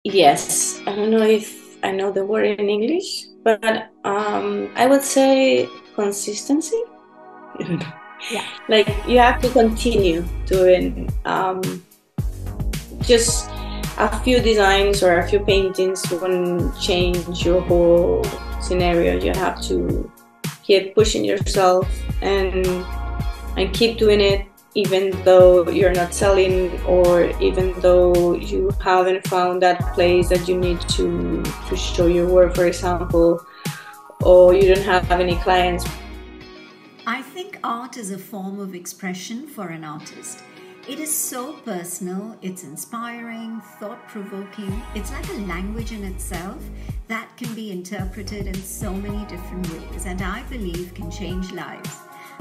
Yes, I don't know if I know the word in English, but I would say consistency. Yeah. Like you have to continue doing just a few designs or a few paintings won't change your whole scenario. You have to keep pushing yourself and keep doing it even though you're not selling or even though you haven't found that place that you need to show your work, for example, or you don't have any clients. I think art is a form of expression for an artist. It is so personal, it's inspiring, thought provoking. It's like a language in itself that can be interpreted in so many different ways and I believe can change lives.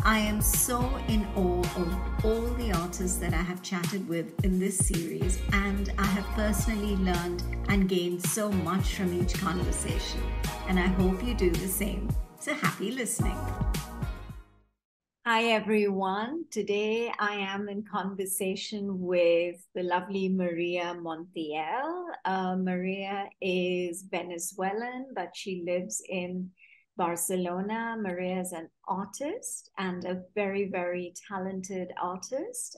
I am so in awe of all the artists that I have chatted with in this series, and I have personally learned and gained so much from each conversation. And I hope you do the same. So happy listening. Hi, everyone. Today I am in conversation with the lovely Maria Montiel. Maria is Venezuelan, but she lives in Barcelona. Maria is an artist and a very, very talented artist.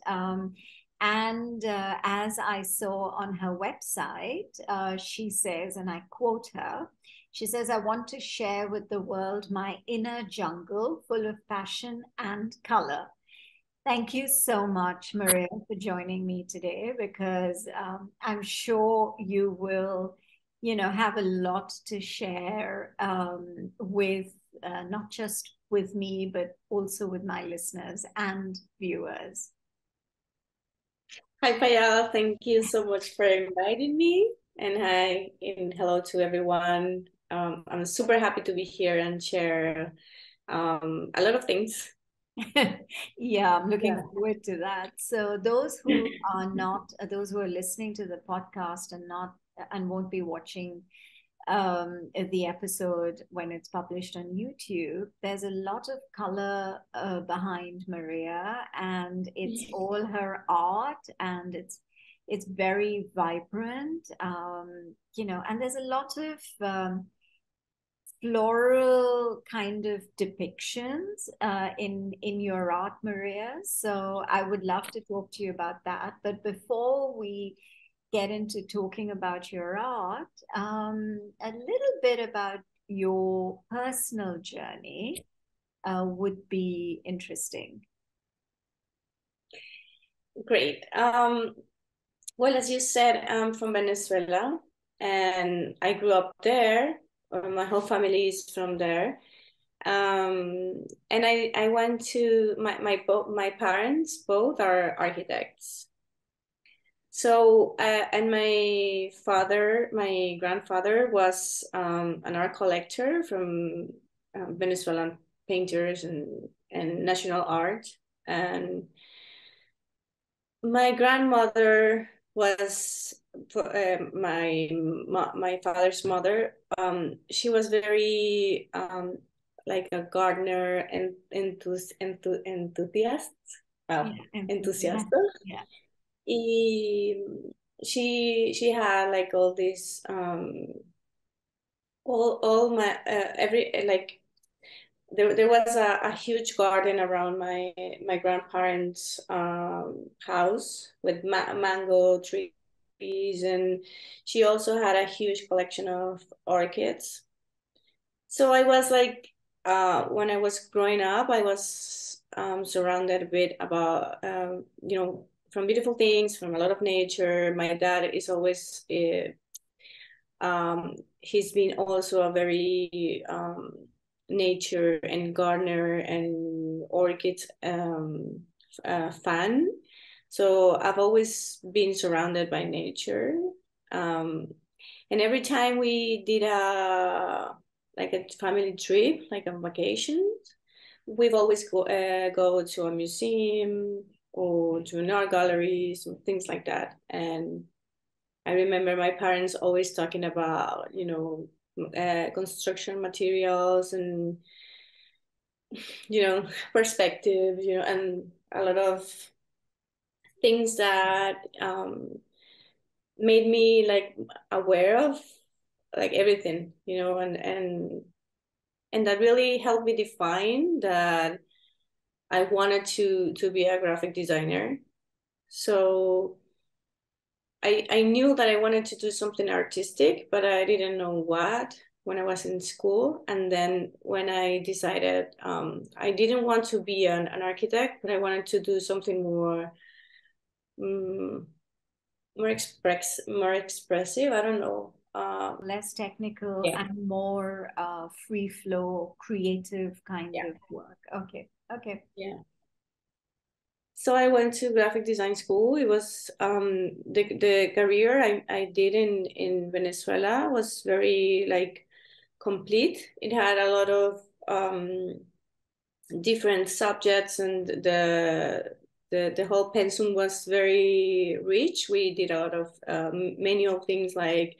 And as I saw on her website, she says, and I quote her, she says, I want to share with the world my inner jungle full of passion and color. Thank you so much, Maria, for joining me today because I'm sure you will, have a lot to share with not just with me, but also with my listeners and viewers. Hi Payal, thank you so much for inviting me, and hi and hello to everyone. I'm super happy to be here and share a lot of things. Yeah, I'm looking Yeah. forward to that. So those who are not, those who are listening to the podcast and not and won't be watching the episode when it's published on YouTube, there's a lot of color behind Maria, and it's all her art, and it's very vibrant, and there's a lot of floral kind of depictions in your art, Maria. So I would love to talk to you about that. But before we get into talking about your art, a little bit about your personal journey would be interesting. Great. Well, as you said, I'm from Venezuela and I grew up there. My whole family is from there. And I went to my parents both are architects. So and my grandfather was an art collector from Venezuelan painters and national art. And my grandmother was my father's mother. She was very like a gardener and enthusiast. Well, Yeah, enthusiastic. enthusiast. Yeah. Y she had like all this all my every like there was a huge garden around my grandparents' house with mango trees, and she also had a huge collection of orchids. So I was like, when I was growing up, I was surrounded a bit about, from beautiful things, from a lot of nature. My dad is always, he's been also a very nature and gardener and orchid fan. So I've always been surrounded by nature. Um, and every time we did a like a family trip, like a vacation, we've always go to a museum or to an art galleries and things like that. And I remember my parents always talking about, construction materials and, perspective, and a lot of things that made me like aware of like everything, you know, and that really helped me define that I wanted to be a graphic designer. So I knew that I wanted to do something artistic, but I didn't know what when I was in school. And then when I decided I didn't want to be an architect, but I wanted to do something more um, more expressive. I don't know. Less technical Yeah, and more free flow, creative kind yeah, of work. Okay, okay. yeah. So I went to graphic design school. It was the career I did in Venezuela was very like complete. It had a lot of different subjects, and the whole pensum was very rich. We did a lot of manual things like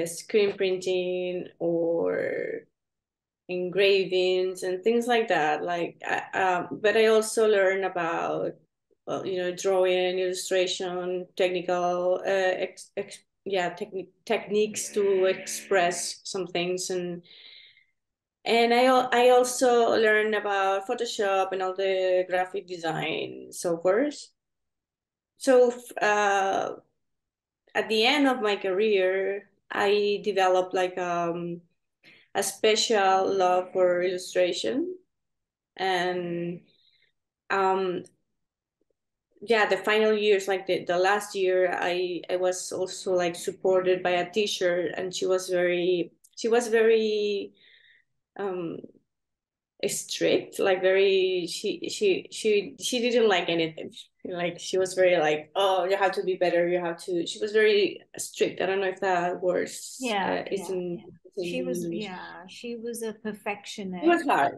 screen printing or engravings and things like that. Like, but I also learned about, well, you know, drawing, illustration, technical, yeah, techniques to express some things, and I also learned about Photoshop and all the graphic design softwares. So at the end of my career, I developed like a special love for illustration, and um yeah, the final years, like the last year, I was also like supported by a teacher, and she was very um strict, like very she didn't like anything. Like she was very like, oh, you have to be better, you have to, she was very strict. I don't know if that word Yeah, is yeah, in, yeah. in English. She was a It was perfectionist. hard.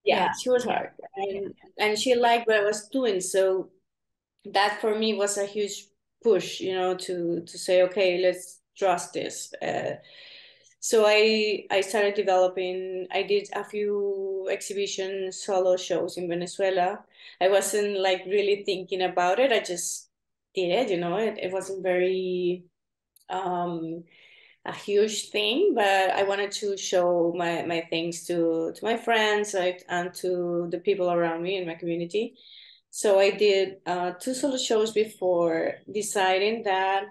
Yeah, Yeah, she was yeah, hard, yeah. and she liked what I was doing. So that for me was a huge push, you know, to say, okay, let's trust this. So I started developing. I did a few exhibition solo shows in Venezuela. I wasn't like really thinking about it. I just did it, you know. It wasn't very um a huge thing, but I wanted to show my things to my friends, like, and to the people around me in my community. So I did two solo shows before deciding that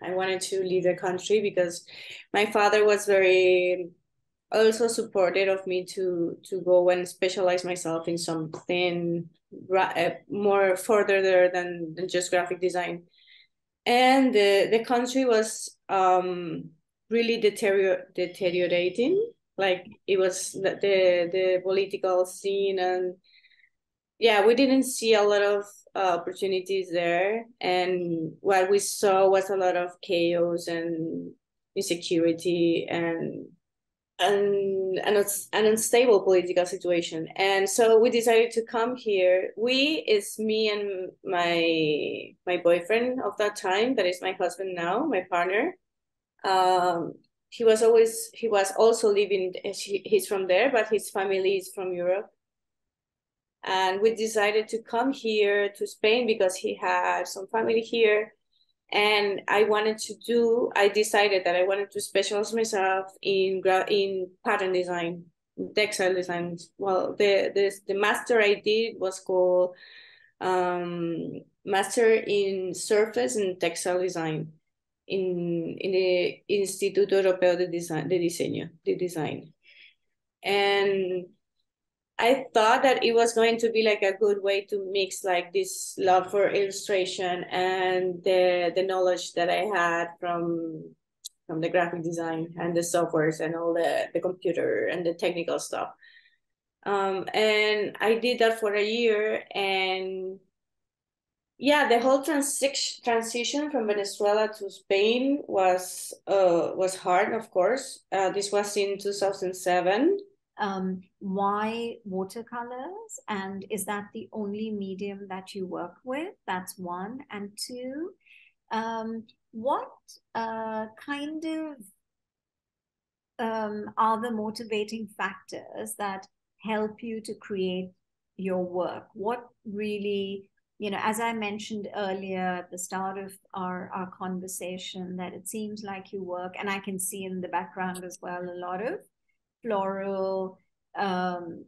I wanted to leave the country, because my father was very also supportive of me to go and specialize myself in something more further there than just graphic design. And the country was really deteriorating. Like it was the political scene, and yeah, we didn't see a lot of opportunities there, and what we saw was a lot of chaos and insecurity and it's an unstable political situation. And so we decided to come here. We is me and my boyfriend of that time, that is my husband now, my partner. um he was also living, he's from there, but his family is from Europe. And we decided to come here to Spain because he had some family here. And I decided that I wanted to specialize myself in pattern design, textile design. Well, the master I did was called Master in Surface and Textile Design in the Instituto Europeo de Design. And I thought that it was going to be like a good way to mix like this love for illustration and the knowledge that I had from the graphic design and the softwares and all the computer and the technical stuff. And I did that for a year, and yeah, the whole transition from Venezuela to Spain was hard, of course. This was in 2007. Why watercolors? And is that the only medium that you work with? That's one. And two, what kind of are the motivating factors that help you to create your work? What really as I mentioned earlier at the start of our conversation, that it seems like you work, and I can see in the background as well, a lot of floral, and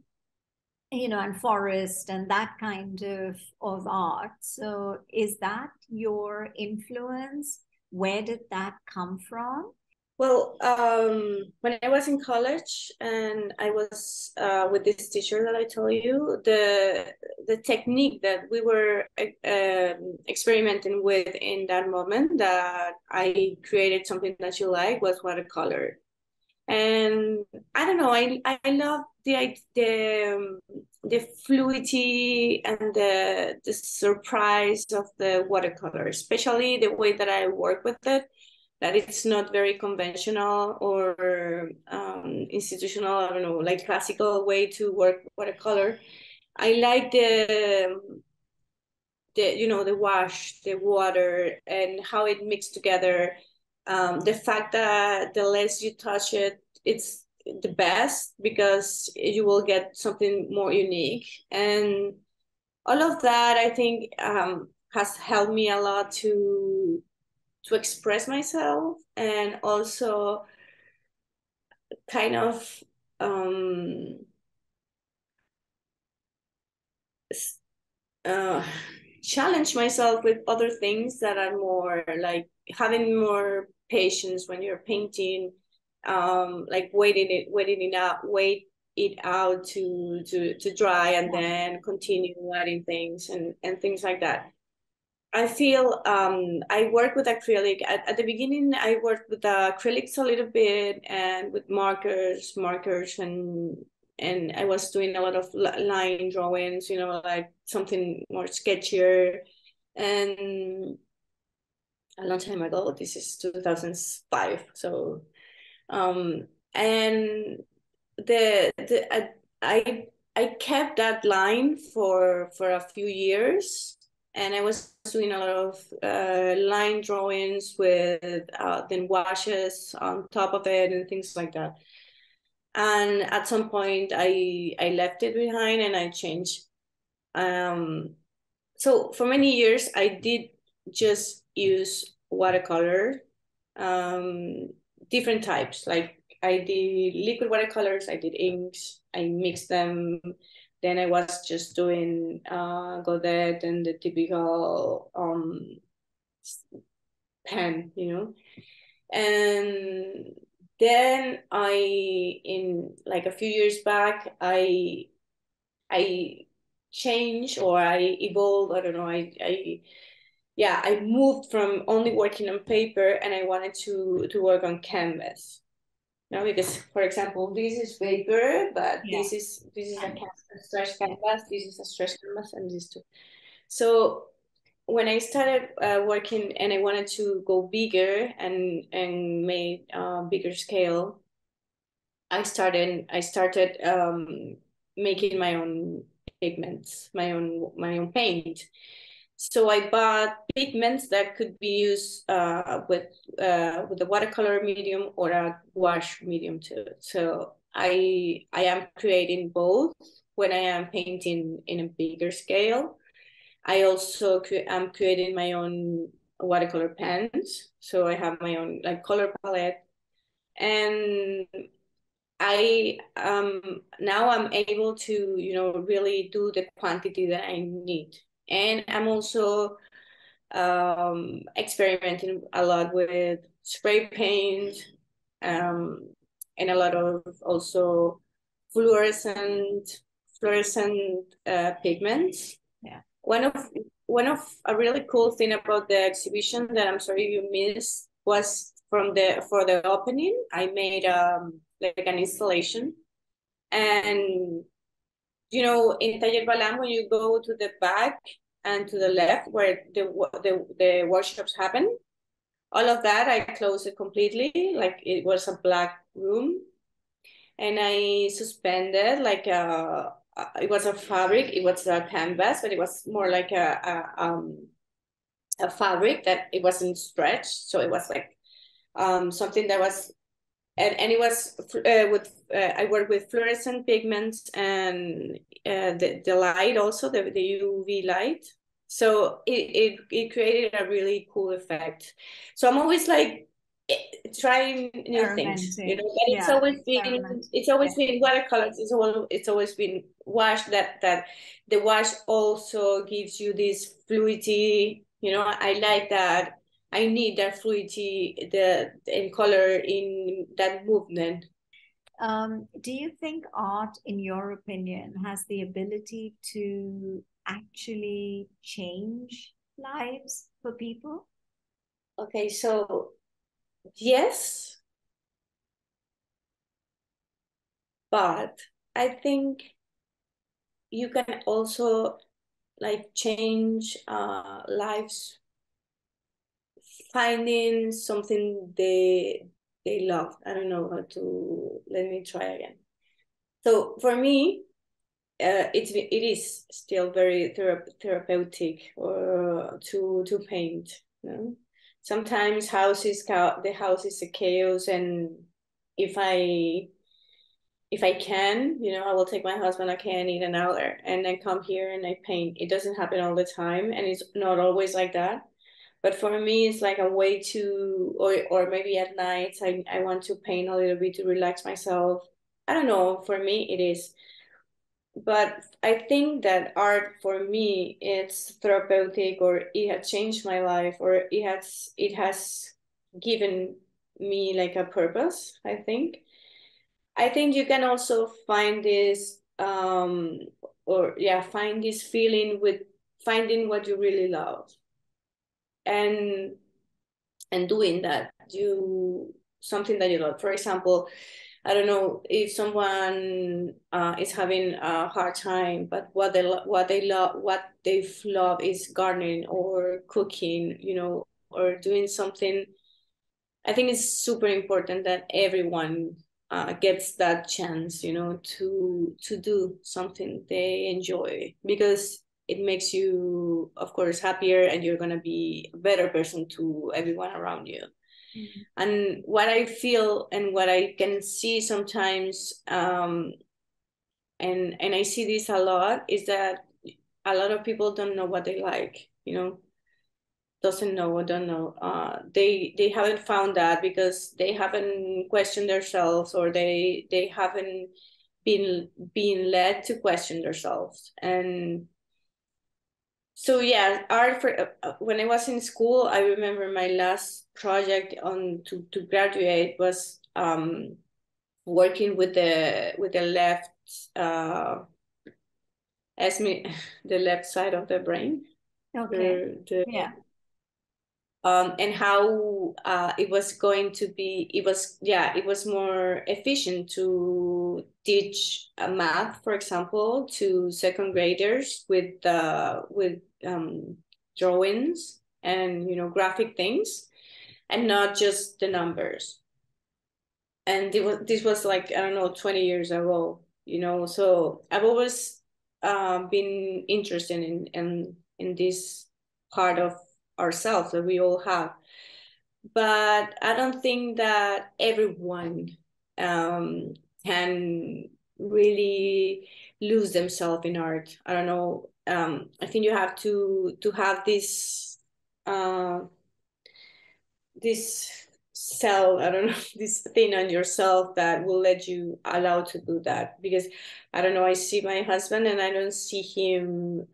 forest and that kind of art. So is that your influence? Where did that come from? Well, when I was in college and I was with this teacher that I told you, the technique that we were experimenting with in that moment, that I created something that you like, was watercolor. And I don't know, I love the fluidity and the surprise of the watercolor, especially the way that I work with it, that it's not very conventional or institutional, I don't know, like classical way to work watercolor. I like the wash, the water, and how it mixed together. The fact that the less you touch it, it's the best, because you will get something more unique. And all of that, I think, has helped me a lot to express myself, and also kind of um, uh, challenge myself with other things that are more like having more patience when you're painting, like wait it out to dry, and then continue adding things and things like that. I feel I work with acrylic. At the beginning, I worked with acrylics a little bit, and with markers, and I was doing a lot of line drawings, like something more sketchier. And a long time ago, this is 2005. So, and I kept that line for a few years, and I was doing a lot of line drawings with then washes on top of it and things like that. And at some point, I left it behind and I changed. So for many years, I did just use watercolor, um, different types. Like I did liquid watercolors, I did inks, I mixed them. Then I was just doing Godet and the typical pen, And then in like a few years back, I changed, or I evolved. I don't know. I moved from only working on paper, and I wanted to work on canvas. Because, for example, this is paper, but this is a stretch canvas. This is a stretch canvas, and this too. So when I started working, and I wanted to go bigger and made bigger scale, I started making my own pigments, my own paint. So I bought pigments that could be used with a watercolor medium or a wash medium too. So I am creating both when I am painting in a bigger scale. I also am creating my own watercolor pens. So I have my own like color palette, and I now I'm able to really do the quantity that I need. And I'm also experimenting a lot with spray paint, and a lot of also fluorescent pigments. Yeah. One of a really cool thing about the exhibition that I'm sorry you missed was for the opening. I made like an installation, and in Taller Balam, when you go to the back and to the left where the workshops happen, all of that I closed it completely, like it was a black room, and I suspended like it was a fabric, it was a canvas, but it was more like a fabric that it wasn't stretched, so it was like something that was, and it was I work with fluorescent pigments, and the light also, the UV light. So it created a really cool effect. So I'm always like trying new things, you know, but Yeah, it's always been watercolors. It's always been wash that the wash also gives you this fluidity, you know. I like that. I need that fluidity, the color in that movement. Do you think art, in your opinion, has the ability to actually change lives for people? Okay, so yes, but I think you can also like change lives, finding something they love. I don't know how to, let me try again. So for me, it is still very therapeutic to paint, you know? Sometimes the house is a chaos, and if I if I can, you know, I will take my husband, okay, I need an hour, and I come here and I paint. It doesn't happen all the time, and it's not always like that. But for me, it's like a way to, or maybe at night, I want to paint a little bit to relax myself. I don't know, for me, it is. But I think that art for me, it's therapeutic, or it has changed my life, or it has given me like a purpose, I think. I think you can also find this or yeah, find this feeling with finding what you really love, and doing that, you something that you love. For example, I don't know if someone is having a hard time, but what they love is gardening or cooking, you know, or doing something. I think it's super important that everyone gets that chance, you know, to do something they enjoy, because it makes you, of course, happier, and you're gonna be a better person to everyone around you. Mm. And what I feel and what I can see sometimes, and I see this a lot, is that a lot of people don't know what they like, you know, doesn't know or don't know. They haven't found that because they haven't questioned themselves, or they haven't been led to question themselves. And so yeah, art for when I was in school, I remember my last project on to graduate was working with the left as me the left side of the brain, Okay. the Yeah. and how it was going to be, it was more efficient to teach math, for example, to second graders with drawings and, you know, graphic things, and not just the numbers. And this was like, I don't know, 20 years ago, you know. So I've always been interested in this part of ourselves that we all have, but I don't think that everyone um, can really lose themselves in art. I don't know. I think you have to have uh, this cell, I don't know, this thing on yourself that will let you allow to do that. Because I don't know, I see my husband and I don't see him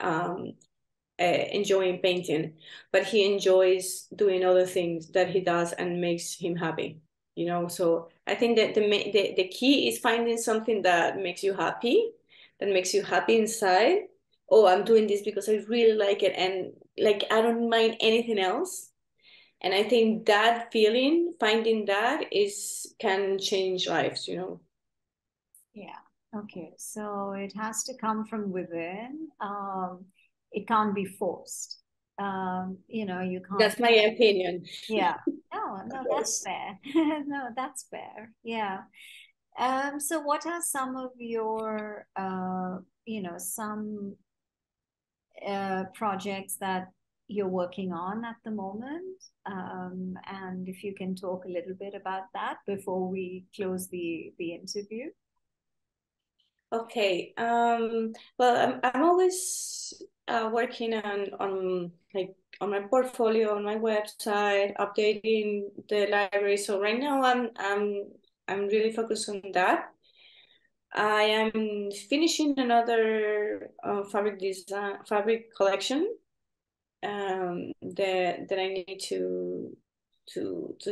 enjoying painting, but he enjoys doing other things that he does and makes him happy, you know. So I think that the key is finding something that makes you happy, that makes you happy inside. Oh, I'm doing this because I really like it, and like I don't mind anything else. And I think that feeling, finding that, is can change lives, you know. Yeah. Okay. So it has to come from within. It can't be forced. You know, you can't. That's my opinion. Yeah. No, Of no, that's course. fair. No, that's fair. Yeah. So what are some of your, some projects that you're working on at the moment? And if you can talk a little bit about that before we close the interview. Okay. Well, I'm always working on like on my portfolio, on my website, updating the library. So right now I'm really focused on that. I am finishing another fabric collection that I need to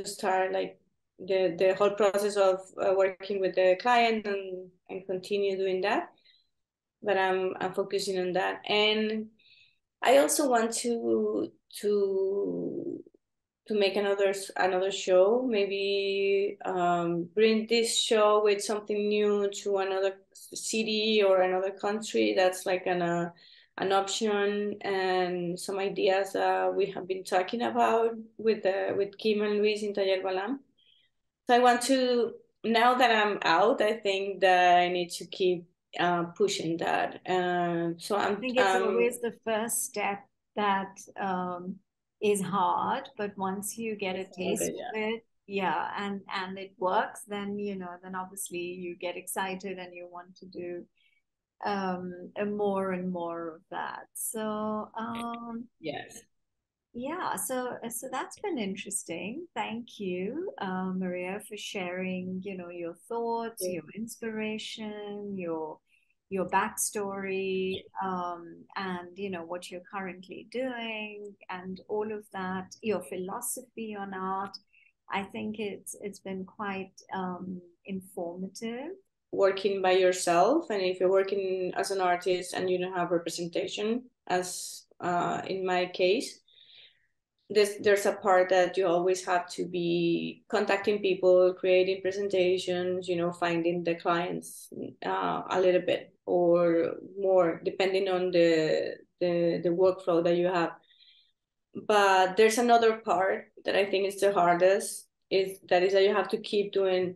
start, like the whole process of working with the client and continue doing that. But I'm focusing on that, and I also want to make another show, maybe bring this show with something new to another city or another country. That's like an option, and some ideas we have been talking about with Kim and Luis in Taller Balam. So I want to, now that I'm out, I think that I need to keep pushing that. So I think it's always the first step that is hard, but once you get a taste of it, yeah, and it works, then then obviously you get excited and you want to do more and more of that. So yes. yeah, so that's been interesting. Thank you, Maria, for sharing, your thoughts, your inspiration, your backstory, and what you're currently doing, and all of that, your philosophy on art. I think it's been quite informative. Working by yourself, and if you're working as an artist and you don't have representation, as in my case, there's a part that you always have to be contacting people, creating presentations, finding the clients a little bit or more, depending on the workflow that you have. But there's another part that I think is the hardest, is that you have to keep doing,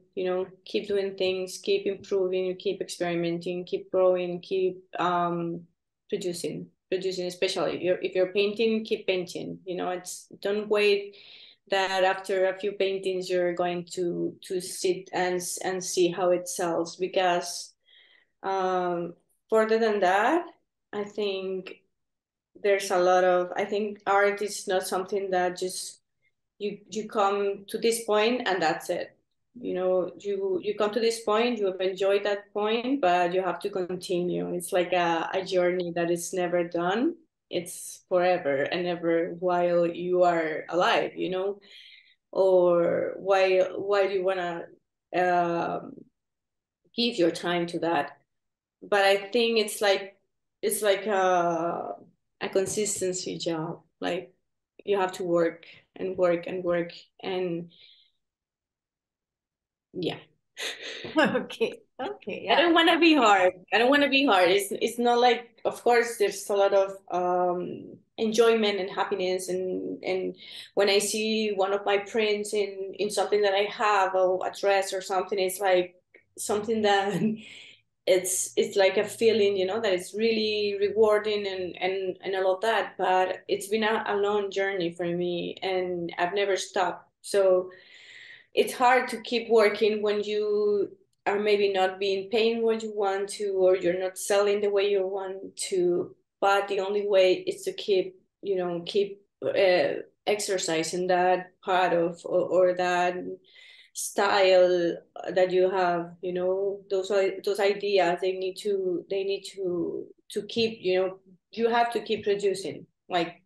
keep doing things, keep improving, keep experimenting, keep growing, keep producing, especially if you're painting, keep painting. Don't wait that after a few paintings you're going to sit and see how it sells, because further than that, I think there's a lot of, I think art is not something that just you come to this point and that's it. You come to this point, you have enjoyed that point, but you have to continue. It's like a journey that is never done. It's forever and ever while you are alive, or why do you want to give your time to that. But I think it's like a consistency job. Like you have to work and work and work, and yeah. Okay, yeah. I don't want to be hard. It's not like, of course there's a lot of enjoyment and happiness, and when I see one of my prints in something that I have, or a dress or something, it's like something that it's like a feeling, that it's really rewarding and all of that. But it's been a long journey for me, and I've never stopped. So it's hard to keep working when you are maybe not being paid what you want to, or you're not selling the way you want to. But the only way is to keep exercising that part of, or that style that you have. Those ideas, they need to keep, you have to keep producing, like,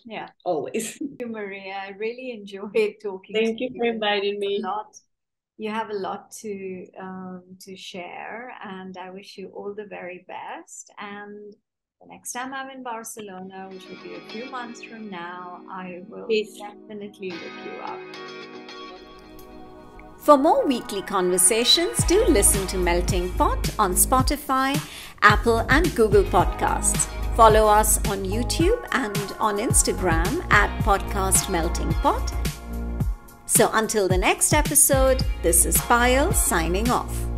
yeah, always. Thank you, Maria. I really enjoyed talking to you. Thank you for inviting me. You have a lot to share, and I wish you all the very best. And the next time I'm in Barcelona, which will be a few months from now, I will definitely look you up. For more weekly conversations, do listen to Melting Pot on Spotify, Apple, and Google Podcasts. Follow us on YouTube and on Instagram at Podcast Melting Pot. So until the next episode, this is Payal signing off.